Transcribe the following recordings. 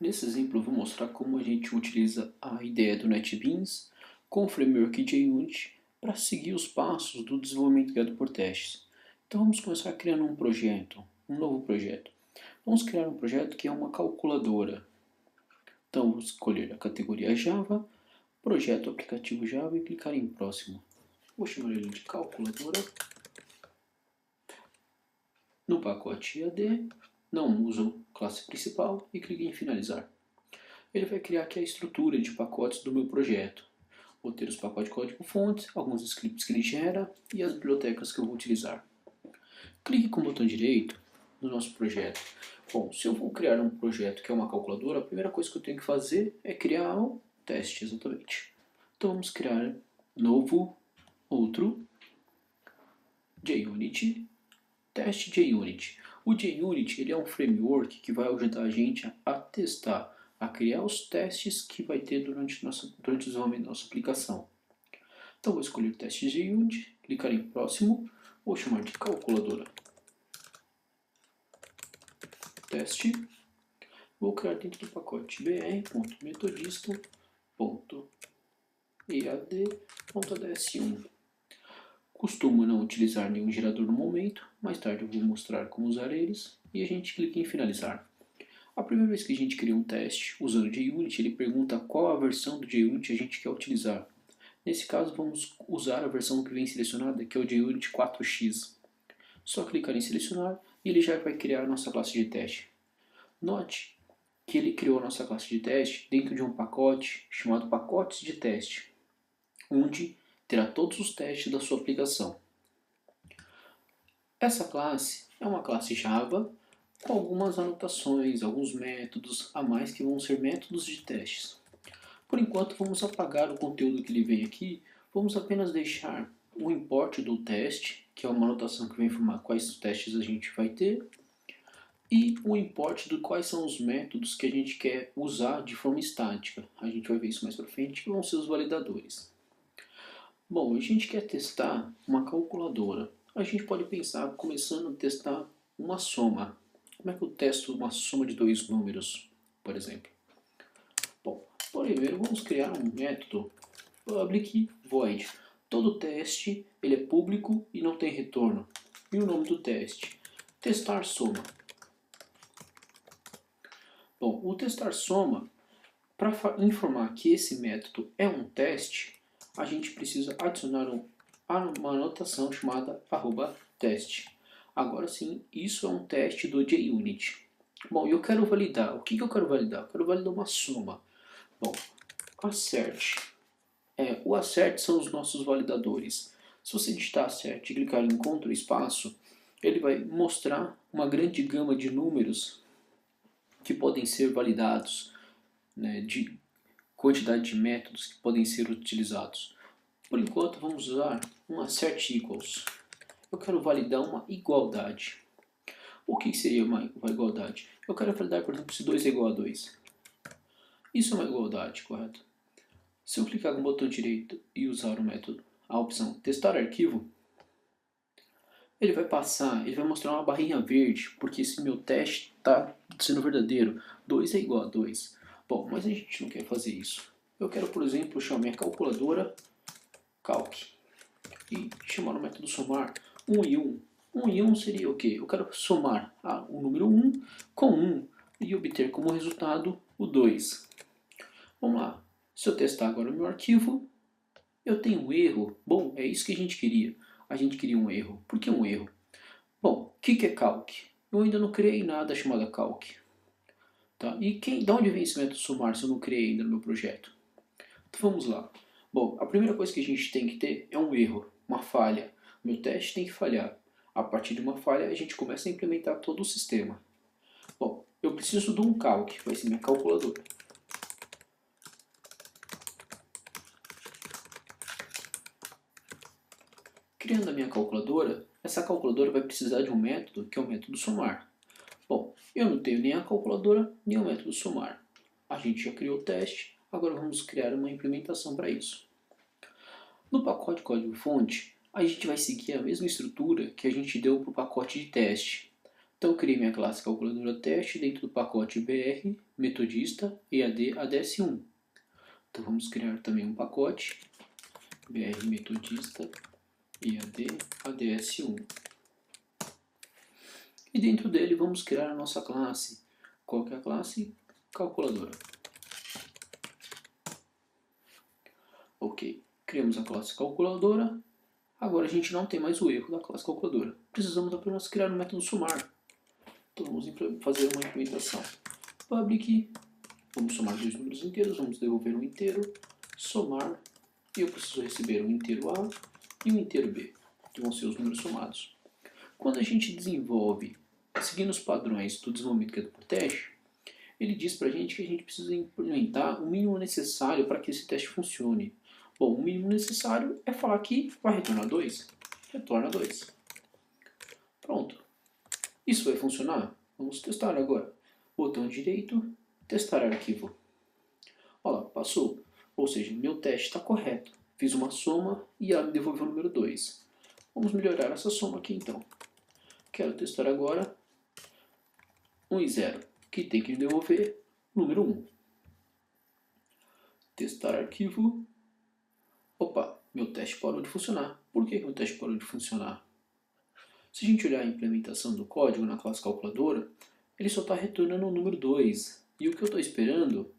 Nesse exemplo eu vou mostrar como a gente utiliza a ideia do NetBeans com o framework JUnit para seguir os passos do desenvolvimento guiado por testes. Então vamos começar criando um projeto, um novo projeto. Vamos criar um projeto que é uma calculadora. Então vou escolher a categoria Java, projeto aplicativo Java e clicar em próximo. Vou chamar ele de calculadora. No pacote AD, não uso classe principal e clique em finalizar. Ele vai criar aqui a estrutura de pacotes do meu projeto. Vou ter os pacotes de código-fonte, alguns scripts que ele gera e as bibliotecas que eu vou utilizar. Clique com o botão direito no nosso projeto. Bom, se eu vou criar um projeto que é uma calculadora, a primeira coisa que eu tenho que fazer é criar um teste, exatamente. Então vamos criar novo, outro, JUnit, teste JUnit. O JUnit ele é um framework que vai ajudar a gente a testar, a criar os testes que vai ter durante o desenvolvimento da nossa aplicação. Então vou escolher o teste JUnit, clicar em próximo, vou chamar de calculadora. Teste, vou criar dentro do pacote br.metodista.ead.ds1. Costumo não utilizar nenhum gerador no momento, mais tarde eu vou mostrar como usar eles e a gente clica em finalizar. A primeira vez que a gente cria um teste usando o JUnit, ele pergunta qual a versão do JUnit a gente quer utilizar. Nesse caso vamos usar a versão que vem selecionada, que é o JUnit 4x. Só clicar em selecionar e ele já vai criar a nossa classe de teste. Note que ele criou a nossa classe de teste dentro de um pacote chamado pacotes de teste, onde terá todos os testes da sua aplicação. Essa classe é uma classe Java com algumas anotações, alguns métodos a mais que vão ser métodos de testes. Por enquanto vamos apagar o conteúdo que ele vem aqui, vamos apenas deixar o import do teste, que é uma anotação que vai informar quais testes a gente vai ter, e o import de quais são os métodos que a gente quer usar de forma estática. A gente vai ver isso mais para frente, que vão ser os validadores. Bom, a gente quer testar uma calculadora. A gente pode pensar começando a testar uma soma. Como é que eu testo uma soma de dois números, por exemplo? Bom, primeiro vamos criar um método public void. Todo teste ele é público e não tem retorno. E o nome do teste? Testar soma. Bom, o testar soma, para informar que esse método é um teste, a gente precisa adicionar uma anotação chamada @teste. Agora sim, isso é um teste do JUnit. Bom, eu quero validar. O que eu quero validar? Eu quero validar uma soma. Bom, assert. O assert são os nossos validadores. Se você digitar assert e clicar em Ctrl espaço, ele vai mostrar uma grande gama de números que podem ser validados, né, de quantidade de métodos que podem ser utilizados. Por enquanto vamos usar um assert equals. Eu quero validar uma igualdade. O que seria uma igualdade? Eu quero validar, por exemplo, se 2 é igual a 2. Isso é uma igualdade, correto? Se eu clicar com o botão direito e usar o método, a opção testar arquivo, ele vai mostrar uma barrinha verde, porque esse meu teste está sendo verdadeiro. 2 é igual a 2. Bom, mas a gente não quer fazer isso. Eu quero, por exemplo, chamar minha calculadora calc e chamar o método somar 1 e 1. 1 e 1 seria o quê? Eu quero somar o número 1 com 1 e obter como resultado o 2. Vamos lá. Se eu testar agora o meu arquivo, eu tenho um erro. Bom, é isso que a gente queria. A gente queria um erro. Por que um erro? Bom, o que é calc? Eu ainda não criei nada chamado calc. Tá? E de onde vem esse método somar se eu não criei ainda no meu projeto? Então vamos lá. Bom, a primeira coisa que a gente tem que ter é um erro, uma falha. Meu teste tem que falhar. A partir de uma falha, a gente começa a implementar todo o sistema. Bom, eu preciso de um calc, vai ser minha calculadora. Criando a minha calculadora, essa calculadora vai precisar de um método, que é o método somar. Bom, eu não tenho nem a calculadora, nem o método somar. A gente já criou o teste, agora vamos criar uma implementação para isso. No pacote código-fonte, a gente vai seguir a mesma estrutura que a gente deu para o pacote de teste. Então eu criei minha classe calculadora teste dentro do pacote BR, metodista, EAD, ADS1. Então vamos criar também um pacote BR metodista, EAD, ADS1. E dentro dele vamos criar a nossa classe. Qual que é a classe? Calculadora. Ok, criamos a classe calculadora. Agora a gente não tem mais o erro da classe calculadora. Precisamos apenas criar um método somar. Então vamos fazer uma implementação. Public, vamos somar dois números inteiros, vamos devolver um inteiro, somar, e eu preciso receber um inteiro A e um inteiro B, que vão ser os números somados. Quando a gente desenvolve, seguindo os padrões do desenvolvimento guiado por teste, ele diz para a gente que a gente precisa implementar o mínimo necessário para que esse teste funcione. Bom, o mínimo necessário é falar que vai retornar 2. Retorna 2. Pronto. Isso vai funcionar? Vamos testar agora. Botão direito, testar arquivo. Olha lá, passou. Ou seja, meu teste está correto. Fiz uma soma e ela me devolveu o número 2. Vamos melhorar essa soma aqui então. Quero testar agora 1 e 0, que tem que me devolver o número 1. Testar arquivo. Opa, meu teste parou de funcionar. Por que meu teste parou de funcionar? Se a gente olhar a implementação do código na classe calculadora, ele só está retornando o número 2. E o que eu estou esperando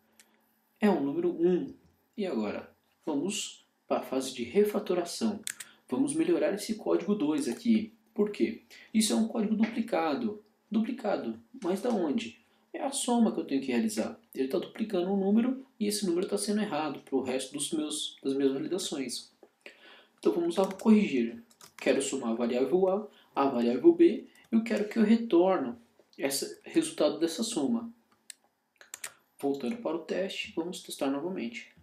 é o número 1. E agora? Vamos para a fase de refatoração. Vamos melhorar esse código 2 aqui. Por quê? Isso é um código duplicado. Duplicado, mas da onde? É a soma que eu tenho que realizar. Ele está duplicando um número e esse número está sendo errado para o resto das minhas validações. Então vamos lá corrigir. Quero somar a variável A variável B, e eu quero que eu retorne esse resultado dessa soma. Voltando para o teste, vamos testar novamente.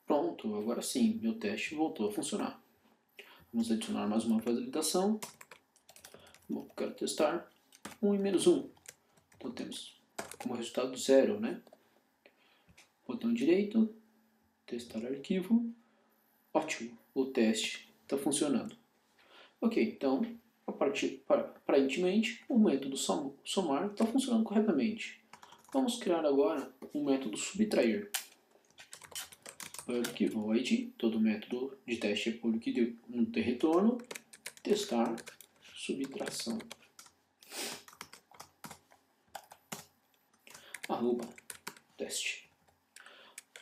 Pronto, agora sim, meu teste voltou a funcionar. Vamos adicionar mais uma validação. Bom, quero testar 1 e menos 1. Então temos como resultado 0, né? Botão direito, testar arquivo. Ótimo, o teste está funcionando. Ok, então, aparentemente, o método somar está funcionando corretamente. Vamos criar agora um método subtrair. Public void, todo método de teste é public de não ter retorno. Testar subtração. Arroba teste.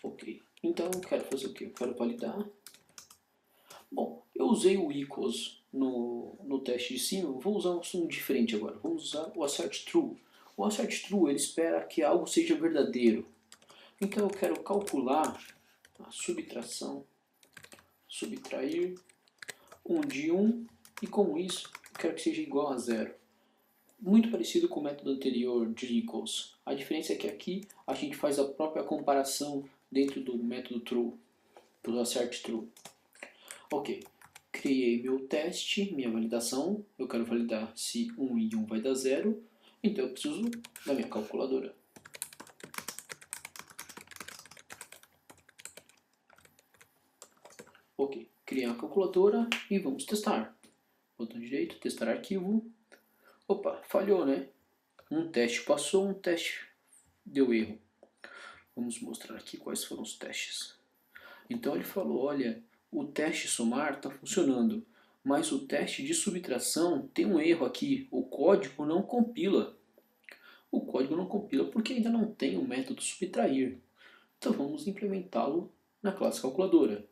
Ok, então eu quero fazer o que? Eu quero validar. Bom, eu usei o equals no teste de cima, vou usar um diferente agora. Vamos usar o assert true. O assert true ele espera que algo seja verdadeiro. Então eu quero calcular a subtração, subtrair 1 de 1, e com isso eu quero que seja igual a 0. Muito parecido com o método anterior de equals. A diferença é que aqui a gente faz a própria comparação dentro do método true, do assert true. Ok, criei meu teste, minha validação. Eu quero validar se 1 e 1 vai dar 0. Então eu preciso da minha calculadora. Ok, criei a calculadora e vamos testar. Botão direito, testar arquivo. Opa, falhou, né? Um teste passou, um teste deu erro. Vamos mostrar aqui quais foram os testes. Então ele falou, olha, o teste somar está funcionando, mas o teste de subtração tem um erro aqui, o código não compila. O código não compila porque ainda não tem o método subtrair. Então vamos implementá-lo na classe calculadora.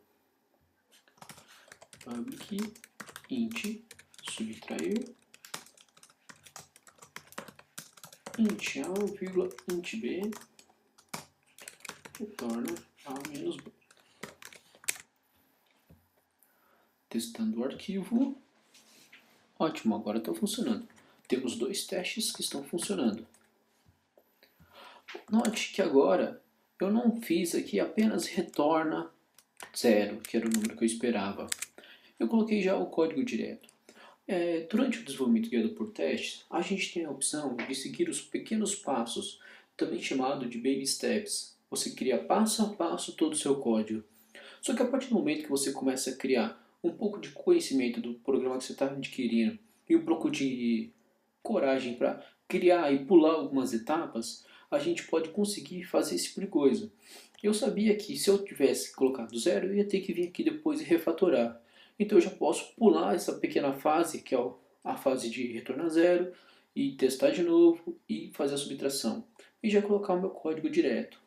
Public int subtrair int a, int b retorna a menos b. Testando o arquivo. Ótimo, agora está funcionando. Temos dois testes que estão funcionando. Note que agora eu não fiz aqui apenas retorna 0, que era o número que eu esperava. Eu coloquei já o código direto. Durante o desenvolvimento guiado por testes, a gente tem a opção de seguir os pequenos passos, também chamado de baby steps. Você cria passo a passo todo o seu código. Só que a partir do momento que você começa a criar um pouco de conhecimento do programa que você está adquirindo e um pouco de coragem para criar e pular algumas etapas, a gente pode conseguir fazer esse tipo de coisa. Eu sabia que se eu tivesse colocado zero, eu ia ter que vir aqui depois e refatorar. Então eu já posso pular essa pequena fase, que é a fase de retorno a zero, e testar de novo e fazer a subtração. E já colocar o meu código direto.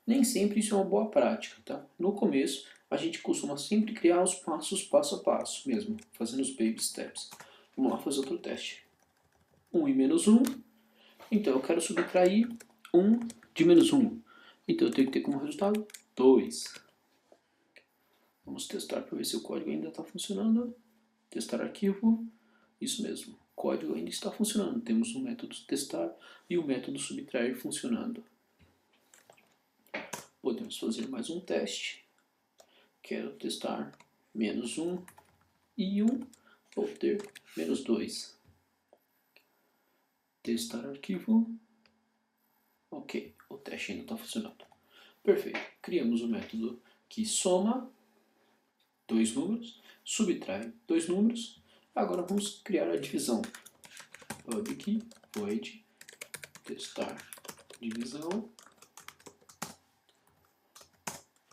Nem sempre isso é uma boa prática, tá? No começo, a gente costuma sempre criar os passos passo a passo mesmo, fazendo os baby steps. Vamos lá fazer outro teste. 1 e menos 1. Então eu quero subtrair 1 de menos 1. Então eu tenho que ter como resultado 2. Vamos testar para ver se o código ainda está funcionando. Testar arquivo. Isso mesmo, o código ainda está funcionando. Temos o método testar e o método subtrair funcionando. Podemos fazer mais um teste. Quero testar menos 1 e 1. Vou ter menos 2. Testar arquivo. Ok, o teste ainda está funcionando. Perfeito. Criamos o método que soma dois números, subtrai dois números. Agora vamos criar a divisão. Public void testar divisão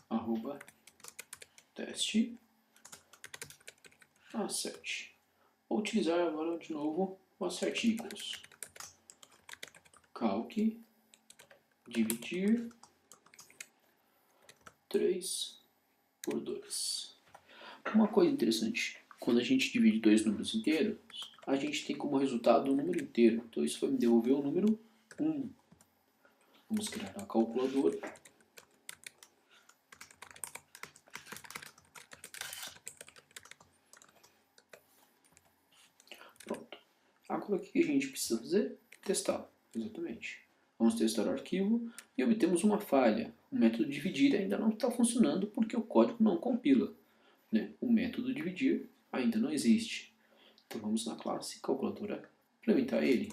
arroba teste acerte. Vou utilizar agora de novo o acerte equals. Calc dividir 3 por 2. Uma coisa interessante, quando a gente divide dois números inteiros, a gente tem como resultado um número inteiro. Então isso vai me devolver o número 1. Vamos criar a calculadora. Pronto. Agora o que a gente precisa fazer? Testar. Exatamente. Vamos testar o arquivo e obtemos uma falha. O método dividir ainda não está funcionando porque o código não compila. Né? O método dividir ainda não existe. Então vamos na classe calculadora implementar ele.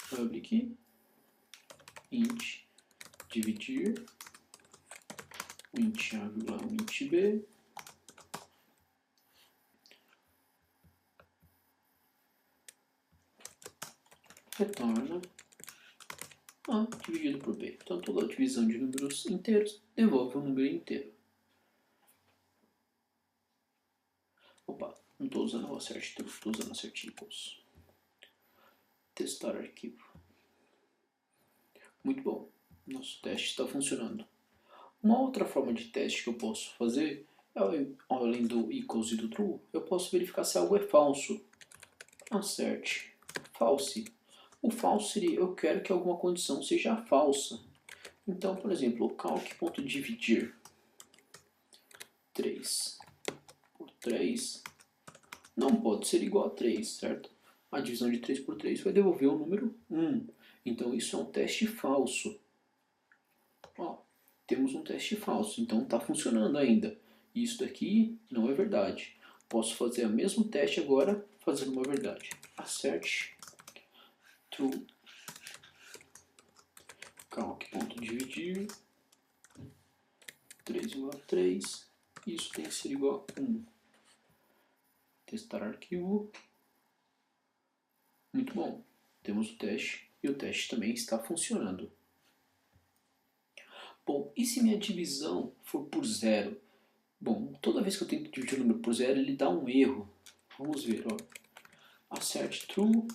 Public int dividir int a, int b retorna A dividido por B. Então toda divisão de números inteiros devolve um número inteiro. Opa, não estou usando o acerte, estou usando acerte equals. Testar arquivo. Muito bom, nosso teste está funcionando. Uma outra forma de teste que eu posso fazer, além do equals e do true, eu posso verificar se algo é falso. Acerte false. O false seria eu quero que alguma condição seja falsa. Então, por exemplo, calc.dividir 3 por 3 não pode ser igual a 3, certo? A divisão de 3 por 3 vai devolver o número 1. Então isso é um teste falso. Ó, temos um teste falso, então está funcionando ainda. Isso daqui não é verdade. Posso fazer o mesmo teste agora, fazendo uma verdade. Acerte true calc.dividir 3 igual a 3. Isso tem que ser igual a 1. Testar arquivo. Muito bom. Temos o teste e o teste também está funcionando. Bom, e se minha divisão for por zero? Bom, toda vez que eu tento dividir o número por zero, ele dá um erro. Vamos ver, ó. Acerte true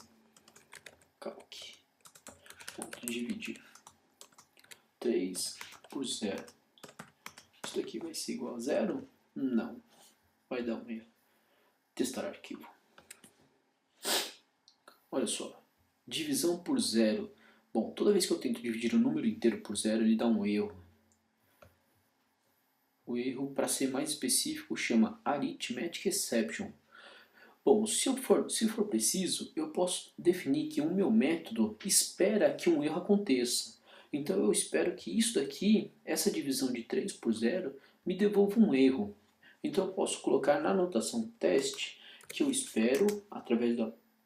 calc. Dividir 3 por 0. Isso daqui vai ser igual a 0? Não. Vai dar um erro. Testar arquivo. Olha só. Divisão por 0. Bom, toda vez que eu tento dividir o número inteiro por 0, ele dá um erro. O erro, para ser mais específico, chama Arithmetic Exception. Bom, se for preciso, eu posso definir que o meu método espera que um erro aconteça. Então eu espero que isso daqui, essa divisão de 3 por 0, me devolva um erro. Então eu posso colocar na notação teste que eu espero, através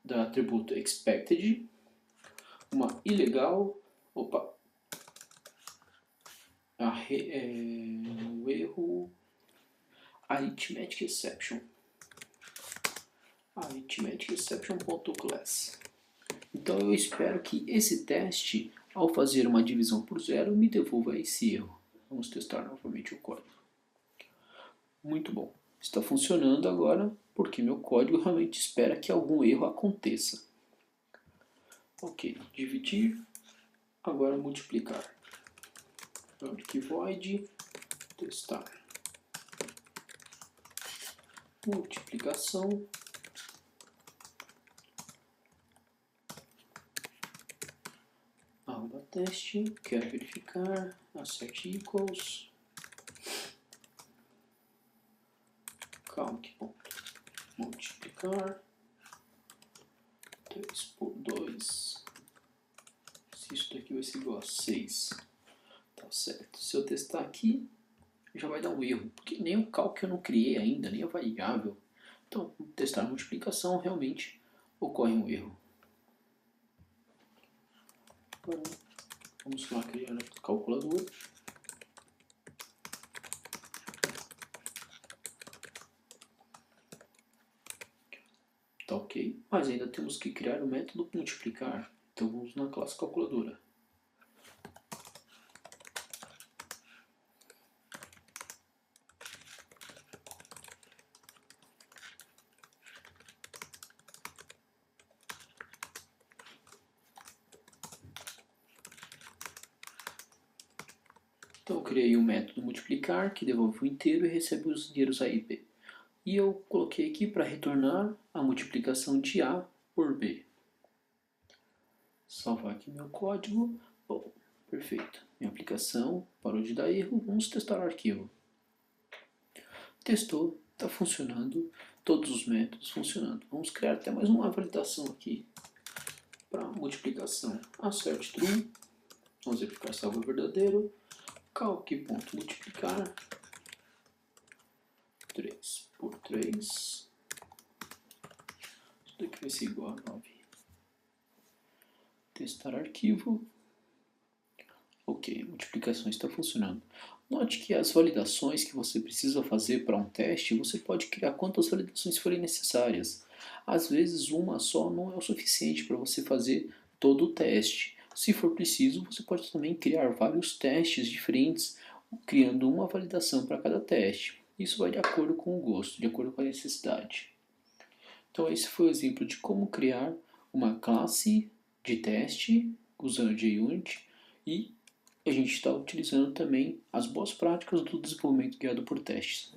da atributo expected, uma ilegal, o erro arithmetic exception. arithmeticexception.class. Então eu espero que esse teste, ao fazer uma divisão por zero, me devolva esse erro. Vamos testar novamente o código. Muito bom. Está funcionando agora porque meu código realmente espera que algum erro aconteça. Ok, dividir. Agora multiplicar. Que void testar. Multiplicação. Teste, quero verificar, assert equals, calc.multiplicar, 3 por 2, se isso daqui vai ser igual a 6, tá certo. Se eu testar aqui, já vai dar um erro, porque nem o calc eu não criei ainda, nem a variável. Então, testar a multiplicação, realmente ocorre um erro. Agora, vamos lá criar a calculadora. Tá ok, mas ainda temos que criar o método multiplicar. Então vamos na classe calculadora. Então eu criei o método multiplicar, que devolve o inteiro e recebe os dinheiros A e B. E eu coloquei aqui para retornar a multiplicação de A por B. Salvar aqui meu código. Bom, perfeito. Minha aplicação parou de dar erro. Vamos testar o arquivo. Testou, está funcionando. Todos os métodos funcionando. Vamos criar até mais uma validação aqui para multiplicação. Assert true. Vamos verificar se é verdadeiro. Calc.multiplicar 3 por 3. Isso daqui vai ser igual a 9. Testar arquivo. Ok, a multiplicação está funcionando. Note que as validações que você precisa fazer para um teste, você pode criar quantas validações forem necessárias. Às vezes uma só não é o suficiente para você fazer todo o teste. Se for preciso, você pode também criar vários testes diferentes, criando uma validação para cada teste. Isso vai de acordo com o gosto, de acordo com a necessidade. Então esse foi o exemplo de como criar uma classe de teste usando JUnit e a gente está utilizando também as boas práticas do desenvolvimento guiado por testes.